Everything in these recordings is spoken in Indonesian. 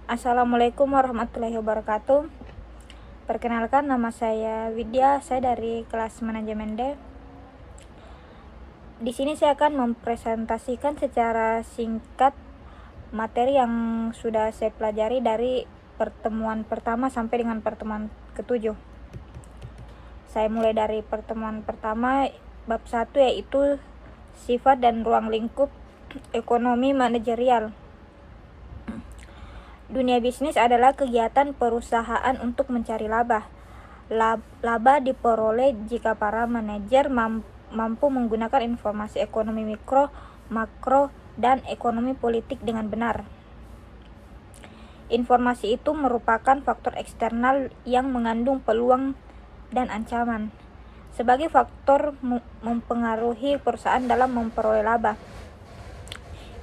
Assalamualaikum warahmatullahi wabarakatuh. Perkenalkan, nama saya Widya, saya dari kelas manajemen D. Di sini saya akan mempresentasikan secara singkat materi yang sudah saya pelajari dari pertemuan pertama sampai dengan pertemuan ke-7. Saya mulai dari pertemuan pertama, bab 1, yaitu sifat dan ruang lingkup ekonomi manajerial. Dunia bisnis adalah kegiatan perusahaan untuk mencari laba. Laba diperoleh jika para manajer mampu menggunakan informasi ekonomi mikro, makro, dan ekonomi politik dengan benar. Informasi itu merupakan faktor eksternal yang mengandung peluang dan ancaman. Sebagai faktor mempengaruhi perusahaan dalam memperoleh laba.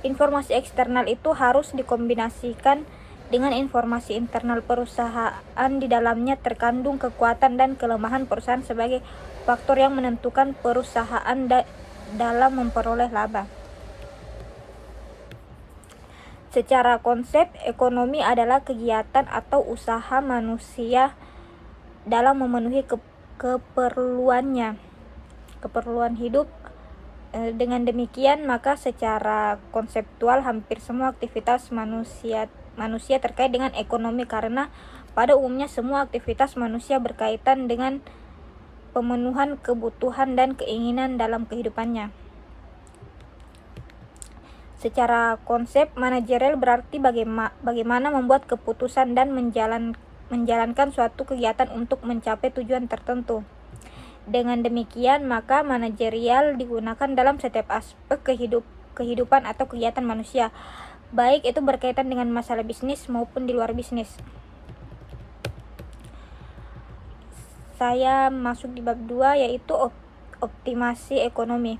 Informasi eksternal itu harus dikombinasikan dengan informasi internal perusahaan. Di dalamnya terkandung kekuatan dan kelemahan perusahaan sebagai faktor yang menentukan perusahaan dalam memperoleh laba. Secara konsep, ekonomi adalah kegiatan atau usaha manusia dalam memenuhi keperluan hidup. Dengan demikian, maka secara konseptual hampir semua aktivitas manusia terkait dengan ekonomi, karena pada umumnya semua aktivitas manusia berkaitan dengan pemenuhan kebutuhan dan keinginan dalam kehidupannya. Secara konsep, manajerial berarti bagaimana membuat keputusan dan menjalankan suatu kegiatan untuk mencapai tujuan tertentu. Dengan demikian, maka manajerial digunakan dalam setiap aspek kehidupan atau kegiatan manusia, baik itu berkaitan dengan masalah bisnis maupun di luar bisnis. Saya masuk di bab 2, yaitu optimasi ekonomi.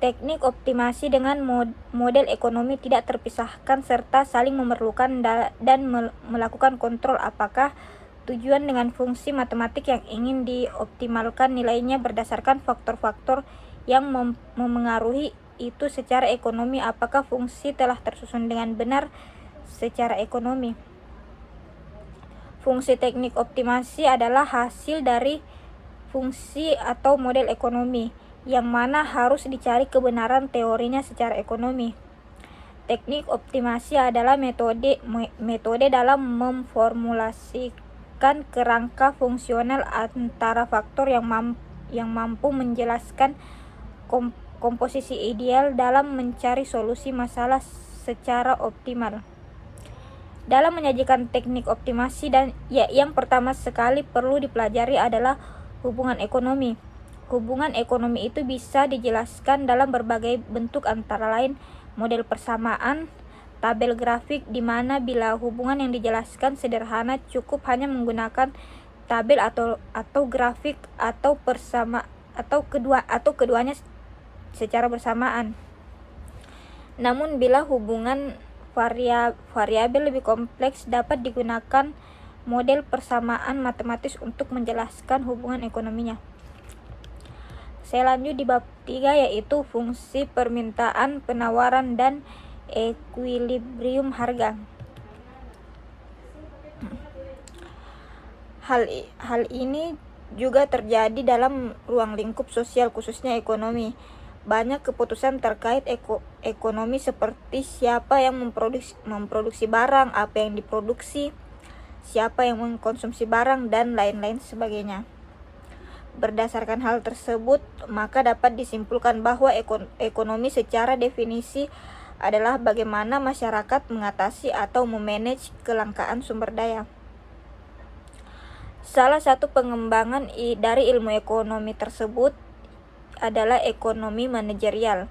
Teknik optimasi dengan model ekonomi tidak terpisahkan serta saling memerlukan dan melakukan kontrol apakah tujuan dengan fungsi matematik yang ingin dioptimalkan nilainya berdasarkan faktor-faktor yang memengaruhi itu secara ekonomi, apakah fungsi telah tersusun dengan benar secara ekonomi. Fungsi teknik optimasi adalah hasil dari fungsi atau model ekonomi, yang mana harus dicari kebenaran teorinya secara ekonomi. Teknik optimasi adalah metode dalam memformulasikan kerangka fungsional antara faktor yang mampu menjelaskan komposisi ideal dalam mencari solusi masalah secara optimal. Dalam menyajikan teknik optimasi yang pertama sekali perlu dipelajari adalah hubungan ekonomi. Hubungan ekonomi itu bisa dijelaskan dalam berbagai bentuk, antara lain model persamaan, tabel grafik, di mana bila hubungan yang dijelaskan sederhana cukup hanya menggunakan tabel atau grafik atau keduanya secara bersamaan. Namun bila hubungan variabel lebih kompleks, dapat digunakan model persamaan matematis untuk menjelaskan hubungan ekonominya. Saya lanjut di bab 3, yaitu fungsi permintaan, penawaran, dan ekuilibrium harga. Hal ini juga terjadi dalam ruang lingkup sosial, khususnya ekonomi. Banyak keputusan terkait ekonomi seperti siapa yang memproduksi barang, apa yang diproduksi, siapa yang mengkonsumsi barang, dan lain-lain sebagainya. Berdasarkan hal tersebut, maka dapat disimpulkan bahwa ekonomi secara definisi adalah bagaimana masyarakat mengatasi atau memanage kelangkaan sumber daya. Salah satu pengembangan dari ilmu ekonomi tersebut adalah ekonomi manajerial.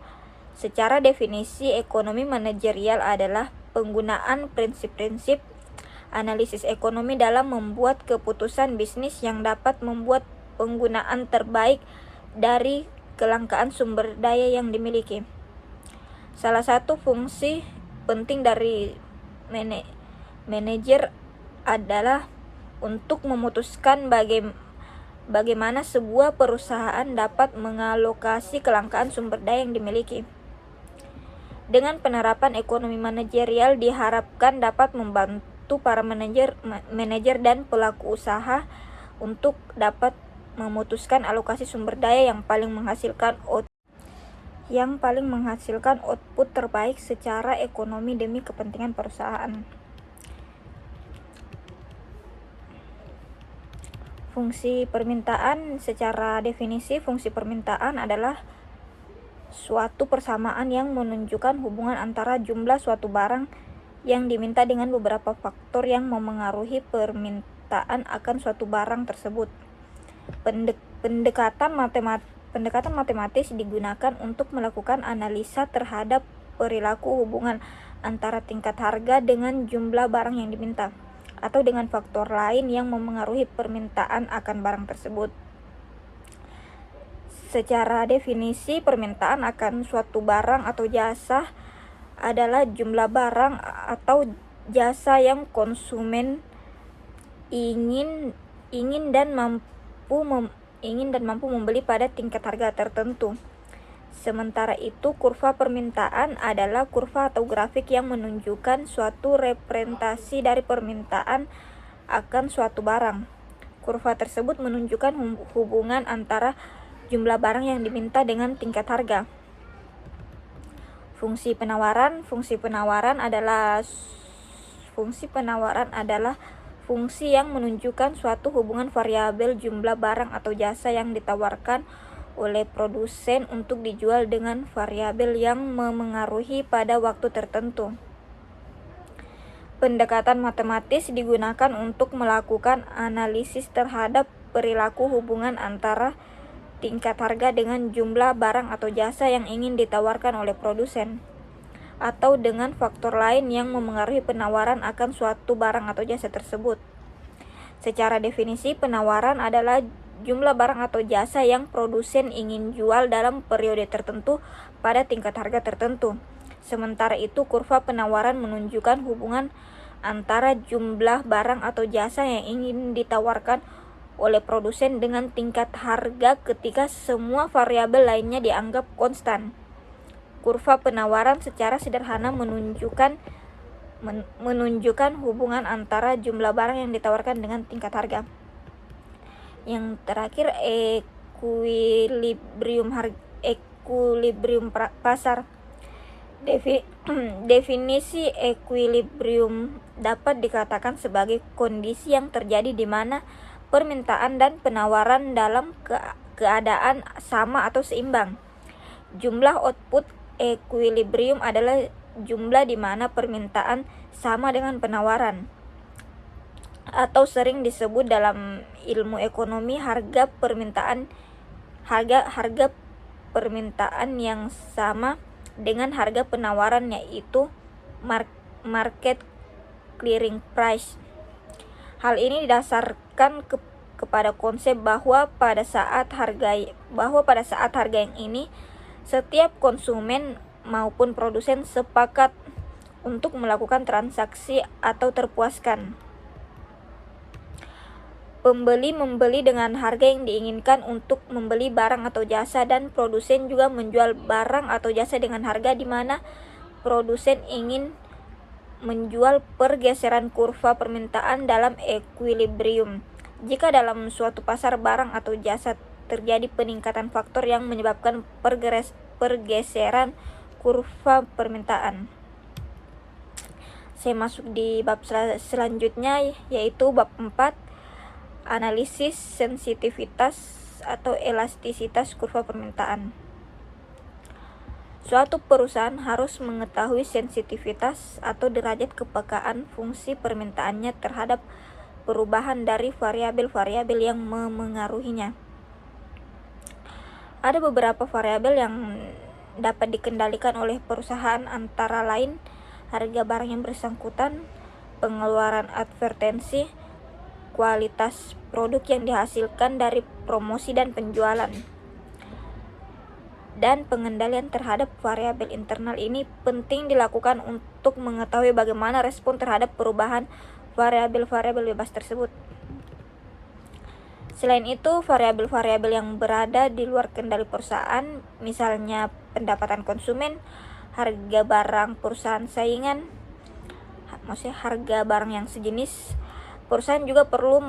Secara definisi, ekonomi manajerial adalah penggunaan prinsip-prinsip analisis ekonomi dalam membuat keputusan bisnis yang dapat membuat penggunaan terbaik dari kelangkaan sumber daya yang dimiliki. Salah satu fungsi penting dari manajer adalah untuk memutuskan bagaimana sebuah perusahaan dapat mengalokasi kelangkaan sumber daya yang dimiliki. Dengan penerapan ekonomi manajerial diharapkan dapat membantu para manajer dan pelaku usaha untuk dapat memutuskan alokasi sumber daya yang paling menghasilkan output terbaik secara ekonomi demi kepentingan perusahaan. Fungsi permintaan. Secara definisi, fungsi permintaan adalah suatu persamaan yang menunjukkan hubungan antara jumlah suatu barang yang diminta dengan beberapa faktor yang memengaruhi permintaan akan suatu barang tersebut. Pendekatan matematis digunakan untuk melakukan analisa terhadap perilaku hubungan antara tingkat harga dengan jumlah barang yang diminta, atau dengan faktor lain yang memengaruhi permintaan akan barang tersebut. Secara definisi, permintaan akan suatu barang atau jasa adalah jumlah barang atau jasa yang konsumen ingin dan mampu membeli pada tingkat harga tertentu. Sementara itu, kurva permintaan adalah kurva atau grafik yang menunjukkan suatu representasi dari permintaan akan suatu barang. Kurva tersebut menunjukkan hubungan antara jumlah barang yang diminta dengan tingkat harga. Fungsi penawaran. Fungsi penawaran adalah fungsi yang menunjukkan suatu hubungan variabel jumlah barang atau jasa yang ditawarkan oleh produsen untuk dijual dengan variabel yang memengaruhi pada waktu tertentu. Pendekatan matematis digunakan untuk melakukan analisis terhadap perilaku hubungan antara tingkat harga dengan jumlah barang atau jasa yang ingin ditawarkan oleh produsen, atau dengan faktor lain yang memengaruhi penawaran akan suatu barang atau jasa tersebut. Secara definisi, penawaran adalah jumlah barang atau jasa yang produsen ingin jual dalam periode tertentu pada tingkat harga tertentu. Sementara itu, kurva penawaran menunjukkan hubungan antara jumlah barang atau jasa yang ingin ditawarkan oleh produsen dengan tingkat harga ketika semua variabel lainnya dianggap konstan. Kurva penawaran secara sederhana menunjukkan hubungan antara jumlah barang yang ditawarkan dengan tingkat harga. Yang terakhir, ekuilibrium pasar. Definisi ekuilibrium dapat dikatakan sebagai kondisi yang terjadi di mana permintaan dan penawaran dalam keadaan sama atau seimbang. Jumlah output ekuilibrium adalah jumlah di mana permintaan sama dengan penawaran, atau sering disebut dalam ilmu ekonomi harga permintaan yang sama dengan harga penawaran, yaitu market clearing price. Hal ini didasarkan kepada konsep bahwa pada saat harga yang ini setiap konsumen maupun produsen sepakat untuk melakukan transaksi atau terpuaskan. Pembeli membeli dengan harga yang diinginkan untuk membeli barang atau jasa, dan produsen juga menjual barang atau jasa dengan harga di mana produsen ingin menjual. Pergeseran kurva permintaan dalam ekuilibrium. Jika dalam suatu pasar barang atau jasa terjadi peningkatan faktor yang menyebabkan pergeseran kurva permintaan. Saya masuk di bab selanjutnya, yaitu bab 4, analisis sensitivitas atau elastisitas kurva permintaan. Suatu perusahaan harus mengetahui sensitivitas atau derajat kepekaan fungsi permintaannya terhadap perubahan dari variabel-variabel yang memengaruhinya. Ada beberapa variabel yang dapat dikendalikan oleh perusahaan, antara lain harga barang yang bersangkutan, pengeluaran advertensi, kualitas produk yang dihasilkan dari promosi dan penjualan. Dan pengendalian terhadap variabel internal ini penting dilakukan untuk mengetahui bagaimana respon terhadap perubahan variabel-variabel bebas tersebut. Selain itu, variabel-variabel yang berada di luar kendali perusahaan, misalnya pendapatan konsumen, harga barang perusahaan saingan, maksudnya harga barang yang sejenis. Perusahaan juga perlu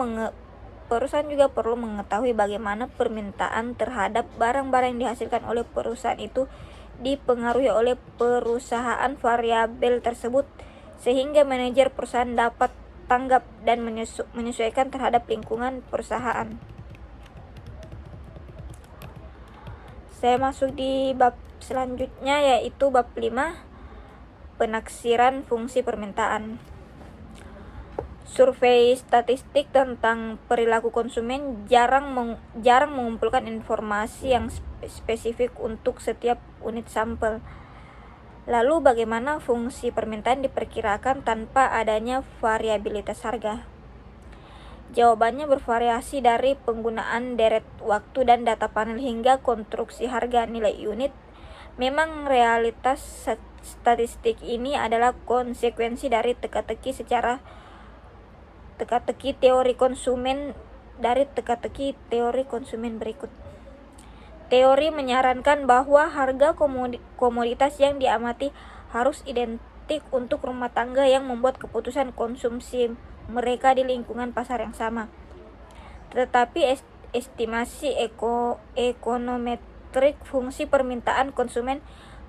mengetahui bagaimana permintaan terhadap barang-barang yang dihasilkan oleh perusahaan itu dipengaruhi oleh perusahaan variabel tersebut, sehingga manajer perusahaan dapat tanggap dan menyesuaikan terhadap lingkungan perusahaan. Saya masuk di bab selanjutnya, yaitu bab 5, penaksiran fungsi permintaan. Survei statistik tentang perilaku konsumen jarang mengumpulkan informasi yang spesifik untuk setiap unit sampel. Lalu bagaimana fungsi permintaan diperkirakan tanpa adanya variabilitas harga? Jawabannya bervariasi dari penggunaan deret waktu dan data panel hingga konstruksi harga nilai unit. Memang realitas statistik ini adalah konsekuensi dari teka-teki teori konsumen berikut. Teori menyarankan bahwa harga komoditas yang diamati harus identik untuk rumah tangga yang membuat keputusan konsumsi mereka di lingkungan pasar yang sama. Tetapi estimasi ekonometrik fungsi permintaan konsumen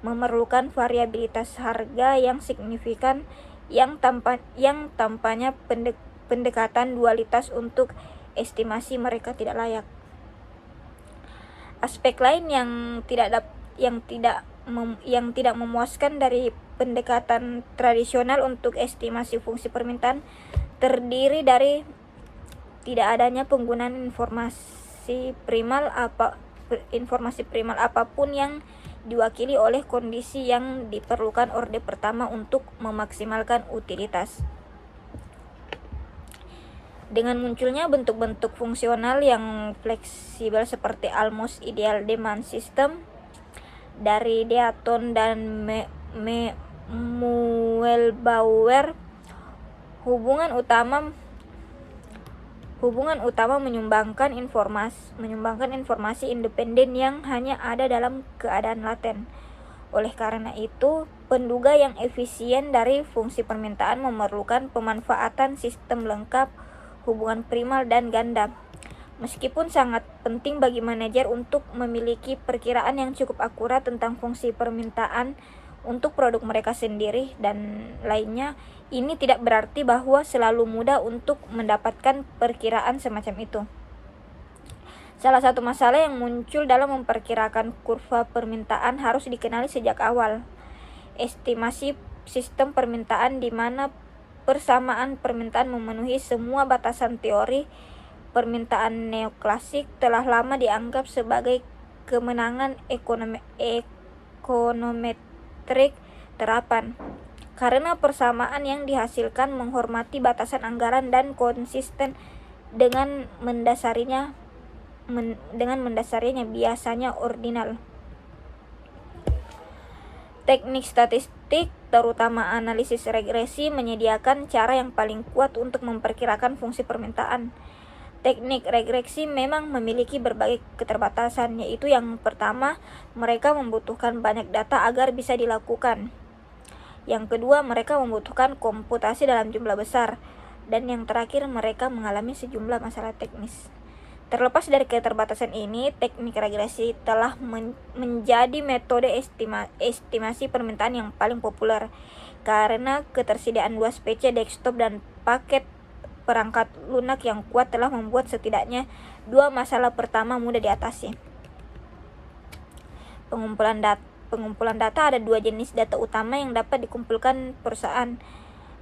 memerlukan variabilitas harga yang signifikan yang tampaknya pendekatan dualitas untuk estimasi mereka tidak layak. Aspek lain yang tidak memuaskan dari pendekatan tradisional untuk estimasi fungsi permintaan terdiri dari tidak adanya penggunaan informasi primal apapun yang diwakili oleh kondisi yang diperlukan orde pertama untuk memaksimalkan utilitas. Dengan munculnya bentuk-bentuk fungsional yang fleksibel seperti almost ideal demand system dari Deaton dan Muehlbauer, hubungan utama menyumbangkan informasi independen yang hanya ada dalam keadaan laten. Oleh karena itu, penduga yang efisien dari fungsi permintaan memerlukan pemanfaatan sistem lengkap hubungan primal dan ganda. Meskipun sangat penting bagi manajer untuk memiliki perkiraan yang cukup akurat tentang fungsi permintaan untuk produk mereka sendiri dan lainnya, ini tidak berarti bahwa selalu mudah untuk mendapatkan perkiraan semacam itu. Salah satu masalah yang muncul dalam memperkirakan kurva permintaan harus dikenali sejak awal. Estimasi sistem permintaan di mana persamaan permintaan memenuhi semua batasan teori permintaan neoklasik telah lama dianggap sebagai kemenangan ekonometrik terapan, karena persamaan yang dihasilkan menghormati batasan anggaran dan konsisten dengan mendasarinya biasanya ordinal. Teknik statistik, terutama analisis regresi, menyediakan cara yang paling kuat untuk memperkirakan fungsi permintaan. Teknik regresi memang memiliki berbagai keterbatasan, yaitu yang pertama, mereka membutuhkan banyak data agar bisa dilakukan. Yang kedua, mereka membutuhkan komputasi dalam jumlah besar. Dan yang terakhir, mereka mengalami sejumlah masalah teknis. Terlepas dari keterbatasan ini, teknik regresi telah menjadi metode estimasi permintaan yang paling populer karena ketersediaan luas PC, desktop, dan paket perangkat lunak yang kuat telah membuat setidaknya dua masalah pertama mudah diatasi. Pengumpulan data, ada dua jenis data utama yang dapat dikumpulkan perusahaan.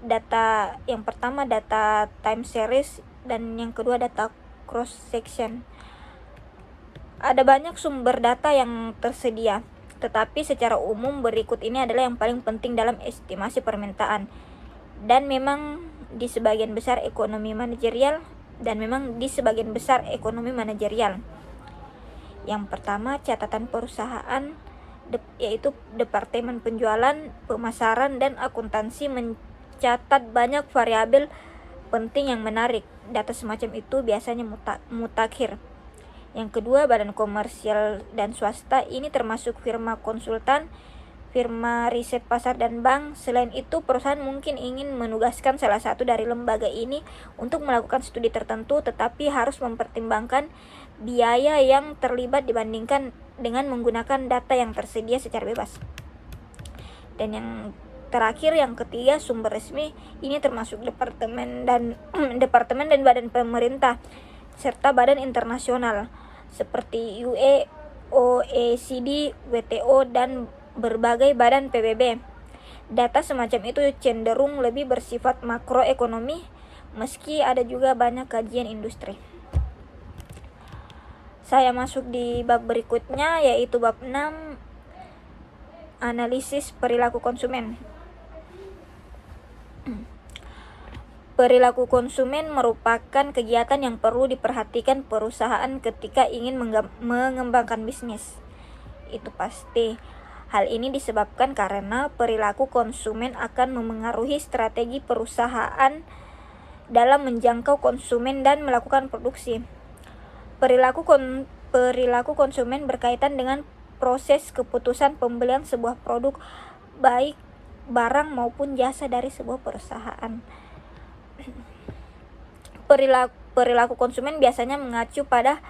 Data yang pertama data time series dan yang kedua data cross section. Ada banyak sumber data yang tersedia, tetapi secara umum berikut ini adalah yang paling penting dalam estimasi permintaan dan memang di sebagian besar ekonomi manajerial. Yang pertama, catatan perusahaan, yaitu Departemen Penjualan, Pemasaran, dan Akuntansi mencatat banyak variabel penting yang menarik. Data semacam itu biasanya mutakhir. Yang kedua, badan komersial dan swasta, ini termasuk firma konsultan, firma riset pasar dan bank. Selain itu, perusahaan mungkin ingin menugaskan salah satu dari lembaga ini untuk melakukan studi tertentu, tetapi harus mempertimbangkan biaya yang terlibat dibandingkan dengan menggunakan data yang tersedia secara bebas. Dan yang terakhir, yang ketiga, sumber resmi. Ini termasuk departemen dan badan pemerintah serta badan internasional seperti UE, OECD, WTO, dan berbagai badan PBB. Data semacam itu cenderung lebih bersifat makroekonomi, meski ada juga banyak kajian industri. Saya masuk di bab berikutnya, yaitu bab 6, analisis perilaku konsumen. Perilaku konsumen merupakan kegiatan yang perlu diperhatikan perusahaan ketika ingin mengembangkan bisnis. Itu pasti. Hal ini disebabkan karena perilaku konsumen akan memengaruhi strategi perusahaan dalam menjangkau konsumen dan melakukan produksi. Perilaku konsumen berkaitan dengan proses keputusan pembelian sebuah produk, baik barang maupun jasa dari sebuah perusahaan. Perilaku konsumen biasanya mengacu pada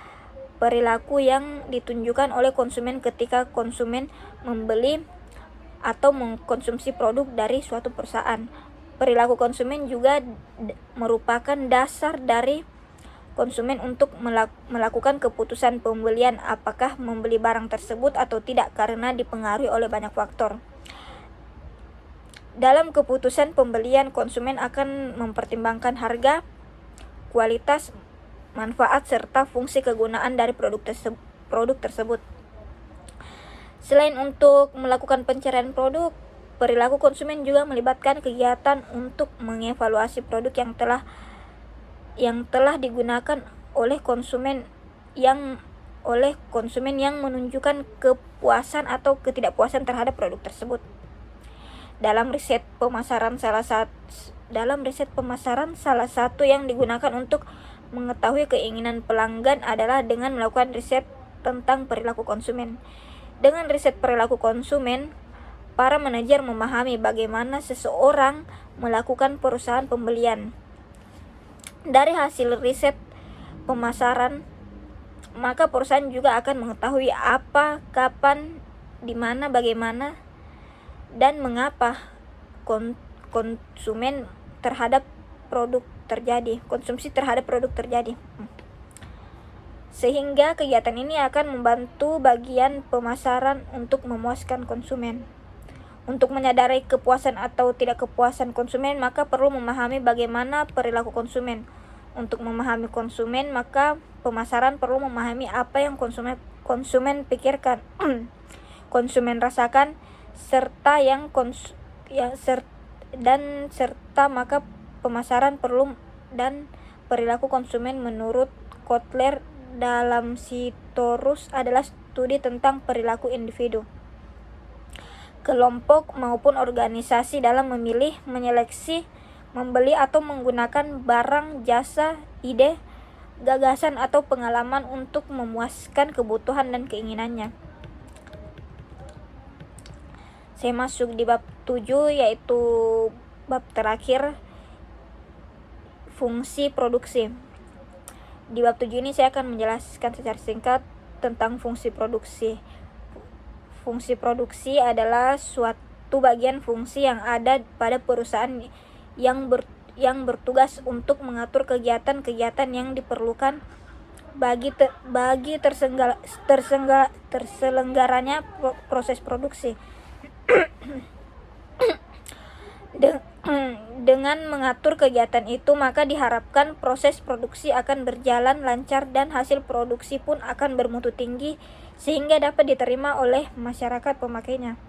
perilaku yang ditunjukkan oleh konsumen ketika konsumen membeli atau mengkonsumsi produk dari suatu perusahaan. Perilaku konsumen juga merupakan dasar dari konsumen untuk melakukan keputusan pembelian, apakah membeli barang tersebut atau tidak, karena dipengaruhi oleh banyak faktor. Dalam keputusan pembelian, konsumen akan mempertimbangkan harga, kualitas, manfaat, serta fungsi kegunaan dari produk tersebut. Selain untuk melakukan pencarian produk, perilaku konsumen juga melibatkan kegiatan untuk mengevaluasi produk yang telah digunakan oleh konsumen yang menunjukkan kepuasan atau ketidakpuasan terhadap produk tersebut. Dalam riset pemasaran, salah satu yang digunakan untuk mengetahui keinginan pelanggan adalah dengan melakukan riset tentang perilaku konsumen. Dengan riset perilaku konsumen, para manajer memahami bagaimana seseorang melakukan perusahaan pembelian. Dari hasil riset pemasaran, maka perusahaan juga akan mengetahui apa, kapan, di mana, bagaimana, dan mengapa konsumsi terhadap produk terjadi. Sehingga kegiatan ini akan membantu bagian pemasaran untuk memuaskan konsumen. Untuk menyadari kepuasan atau tidak kepuasan konsumen, maka perlu memahami bagaimana perilaku konsumen. Untuk memahami konsumen, maka pemasaran perlu memahami apa yang konsumen pikirkan, konsumen rasakan, serta maka pemasaran perlu dan perilaku konsumen menurut Kotler dalam Sitorus adalah studi tentang perilaku individu, kelompok maupun organisasi dalam memilih, menyeleksi, membeli atau menggunakan barang, jasa, ide, gagasan atau pengalaman untuk memuaskan kebutuhan dan keinginannya. Saya masuk di bab 7, yaitu bab terakhir, fungsi produksi. Di bab 7 ini saya akan menjelaskan secara singkat tentang fungsi produksi. Fungsi produksi adalah suatu bagian fungsi yang ada pada perusahaan yang bertugas untuk mengatur kegiatan-kegiatan yang diperlukan bagi terselenggaranya proses produksi. Dengan mengatur kegiatan itu, maka diharapkan proses produksi akan berjalan lancar dan hasil produksi pun akan bermutu tinggi sehingga dapat diterima oleh masyarakat pemakainya.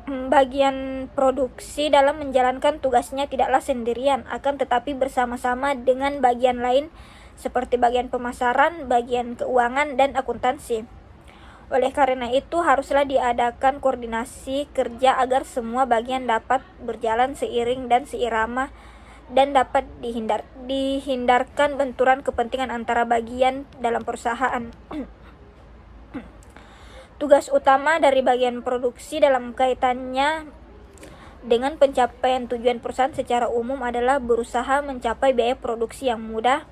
Bagian produksi dalam menjalankan tugasnya tidaklah sendirian, akan tetapi bersama-sama dengan bagian lain seperti bagian pemasaran, bagian keuangan, dan akuntansi. Oleh karena itu, haruslah diadakan koordinasi kerja agar semua bagian dapat berjalan seiring dan seirama dan dapat dihindarkan benturan kepentingan antara bagian dalam perusahaan. Tugas utama dari bagian produksi dalam kaitannya dengan pencapaian tujuan perusahaan secara umum adalah berusaha mencapai biaya produksi yang mudah,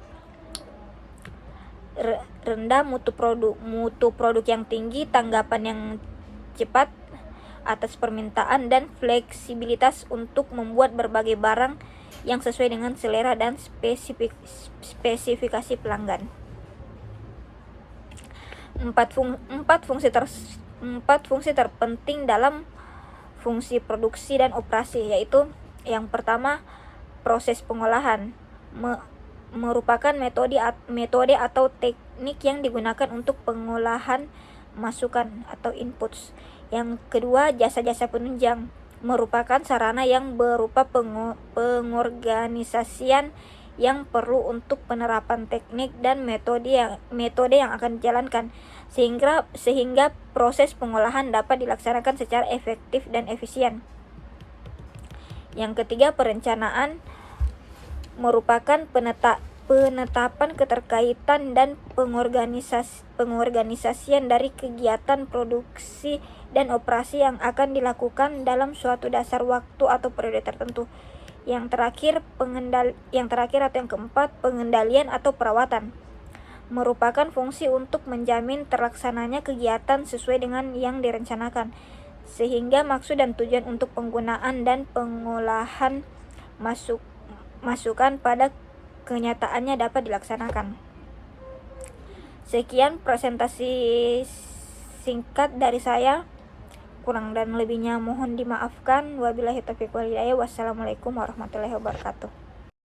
rendah, mutu produk yang tinggi, tanggapan yang cepat atas permintaan, dan fleksibilitas untuk membuat berbagai barang yang sesuai dengan selera dan spesifikasi pelanggan. Empat fungsi terpenting dalam fungsi produksi dan operasi, yaitu yang pertama, proses pengolahan merupakan metode atau teknik yang digunakan untuk pengolahan masukan atau inputs. Yang kedua, jasa-jasa penunjang merupakan sarana yang berupa pengorganisasian yang perlu untuk penerapan teknik dan metode yang akan dijalankan sehingga proses pengolahan dapat dilaksanakan secara efektif dan efisien. Yang ketiga, perencanaan merupakan penetapan keterkaitan dan pengorganisasian dari kegiatan produksi dan operasi yang akan dilakukan dalam suatu dasar waktu atau periode tertentu. Yang terakhir atau yang keempat, pengendalian atau perawatan merupakan fungsi untuk menjamin terlaksananya kegiatan sesuai dengan yang direncanakan, sehingga maksud dan tujuan untuk penggunaan dan pengolahan masukan pada kenyataannya dapat dilaksanakan. Sekian presentasi singkat dari saya. Kurang dan lebihnya mohon dimaafkan. Wabillahi taufiq wal hidayah. Wassalamualaikum warahmatullahi wabarakatuh.